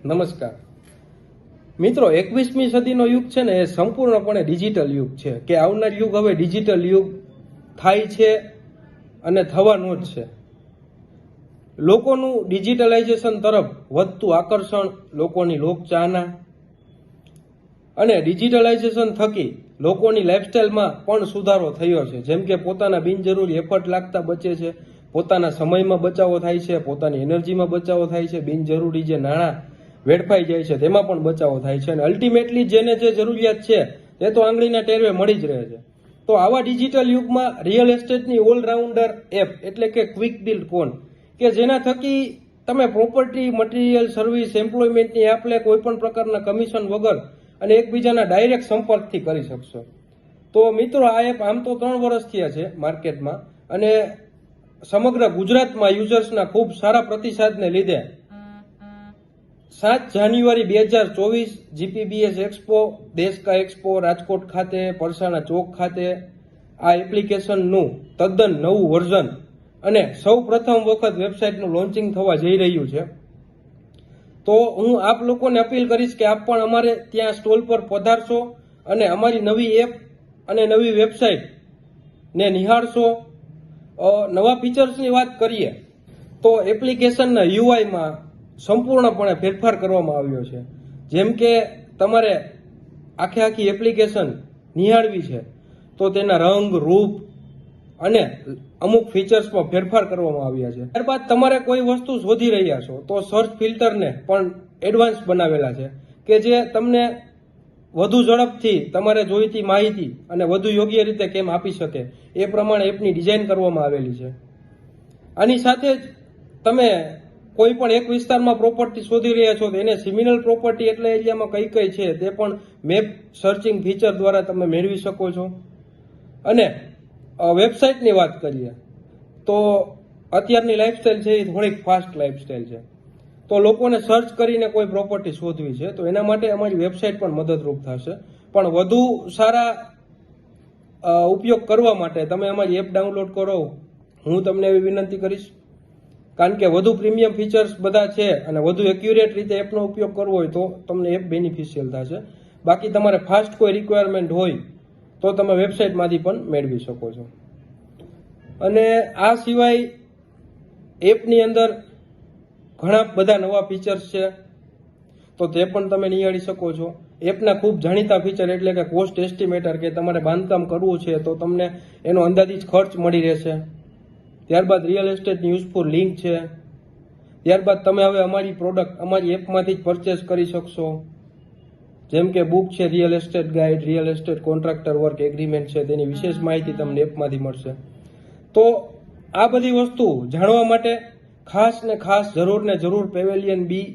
નમસ્કાર મિત્રો, 21મી સદીનો યુગ છે ને એ સંપૂર્ણપણે ડિજિટલ યુગ છે કે આવનાર યુગ હવે ડિજિટલ યુગ થાય છે અને થવાનો જ છે. લોકોનું ડિજિટલાઇઝેશન તરફ વધતું આકર્ષણ, લોકોની લોકચાહના અને ડિજિટલાઇઝેશન થકી લોકોની લાઇફસ્ટાઇલમાં પણ સુધારો થયો છે. જેમ કે પોતાના બિનજરૂરી એફર્ટ લાગતા બચે છે, પોતાના સમયમાં બચાવો થાય છે, પોતાની એનર્જીમાં બચાવો થાય છે, બિનજરૂરી જે નાણાં વેડફાઈ જાય છે તેમાં પણ બચાવો થાય છે અને અલ્ટિમેટલી જેને જે જરૂરિયાત છે તે તો આંગળીના ટેરવે મળી જ રહે છે. તો આવા ડિજિટલ યુગમાં રિયલ એસ્ટેટની ઓલરાઉન્ડર એપ એટલે કે ક્વિક ડીલ કોન, કે જેના થકી તમે પ્રોપર્ટી, મટીરિયલ, સર્વિસ, એમ્પ્લોયમેન્ટની આપલે કોઈ પણ પ્રકારના કમિશન વગર અને એકબીજાના ડાયરેક્ટ સંપર્કથી કરી શકશો. તો મિત્રો, આ એપ આમ તો 3 વર્ષ થયા છે માર્કેટમાં અને સમગ્ર ગુજરાતમાં યુઝર્સના ખૂબ સારા પ્રતિસાદને લીધે 7 જાન્યુઆરી 2024 જીપીબીએસ એક્સપો, દેશ કા એક્સપો રાજકોટ ખાતે, પરસાણા ચોક ખાતે આ એપ્લિકેશનનું તદ્દન નવું વર્ઝન અને સૌ પ્રથમ વખત વેબસાઇટનું લોન્ચિંગ થવા જઈ રહ્યું છે. તો હું આપ લોકોને અપીલ કરીશ કે આપ પણ અમારે ત્યાં સ્ટોલ પર પધારશો અને અમારી નવી એપ અને નવી વેબસાઇટ ને નિહાળશો. નવા ફીચર્સની વાત કરીએ તો એપ્લિકેશનના યુઆઈમાં સંપૂર્ણપણે ફેરફાર કરવામાં આવ્યો છે. જેમ કે તમારે આખી એપ્લિકેશન નિહાળવી છે તો તેના રંગ, રૂપ અને અમુક ફીચર્સમાં ફેરફાર કરવામાં આવ્યા છે. ત્યારબાદ તમારે કોઈ વસ્તુ શોધી રહ્યા છો તો સર્ચ ફિલ્ટરને પણ એડવાન્સ બનાવેલા છે કે જે તમને વધુ ઝડપથી તમારે જોઈતી માહિતી અને વધુ યોગ્ય રીતે કેમ આપી શકે એ પ્રમાણે એપની ડિઝાઇન કરવામાં આવેલી છે. આની સાથે જ તમે કોઈ પણ એક વિસ્તારમાં પ્રોપર્ટી શોધી રહ્યા છો તો એને સિમિનલ પ્રોપર્ટી એટલે એરિયામાં કઈ કઈ છે તે પણ મેપ સર્ચિંગ ફીચર દ્વારા તમે મેળવી શકો છો. અને વેબસાઇટની વાત કરીએ તો અત્યારની લાઇફસ્ટાઇલ છે એ થોડીક ફાસ્ટ લાઇફસ્ટાઇલ છે. તો લોકોને સર્ચ કરીને કોઈ પ્રોપર્ટી શોધવી છે તો એના માટે અમારી વેબસાઇટ પણ મદદરૂપ થશે. પણ વધુ સારા ઉપયોગ કરવા માટે તમે અમારી એપ ડાઉનલોડ કરો, હું તમને એવી વિનંતી કરીશ. કારણ કે વધુ પ્રીમિયમ ફીચર્સ બધા છે અને વધુ એક્યુરેટ રીતે એપનો ઉપયોગ કરવો હોય તો તમને એપ બેનિફિશિયલ થશે. બાકી તમારે ફાસ્ટ કોઈ રિક્વાયરમેન્ટ હોય તો તમે વેબસાઇટમાંથી પણ મેળવી શકો છો. અને આ સિવાય એપની અંદર ઘણા બધા નવા ફીચર્સ છે તો તે પણ તમે નિહાળી શકો છો. એપના ખૂબ જાણીતા ફીચર એટલે કે કોસ્ટ એસ્ટિમેટર, કે તમારે બાંધકામ કરવું છે તો તમને એનો અંદાજિત ખર્ચ મળી રહેશે. ત્યારબાદ રિયલ એસ્ટેટની યુઝફુલ લિંક છે. ત્યારબાદ તમે હવે અમારી પ્રોડક્ટ અમારી એપમાંથી જ પરચેસ કરી શકશો. જેમ કે બુક છે, real estate guide, real estate contractor work agreement છે, તેની વિશેષ માહિતી તમને એપમાંથી મળશે. તો આ બધી વસ્તુ જાણવા માટે ખાસ જરૂર પેવેલિયન બી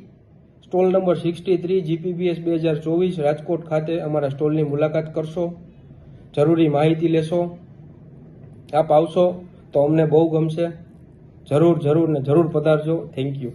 સ્ટોલ નંબર 63 જીપીબીએસ 2024 રાજકોટ ખાતે અમારા સ્ટોલની મુલાકાત કરશો. જરૂરી માહિતી લેશો. આપ આવશો તો અમને બહુ ગમશે. જરૂર પધારજો. Thank you.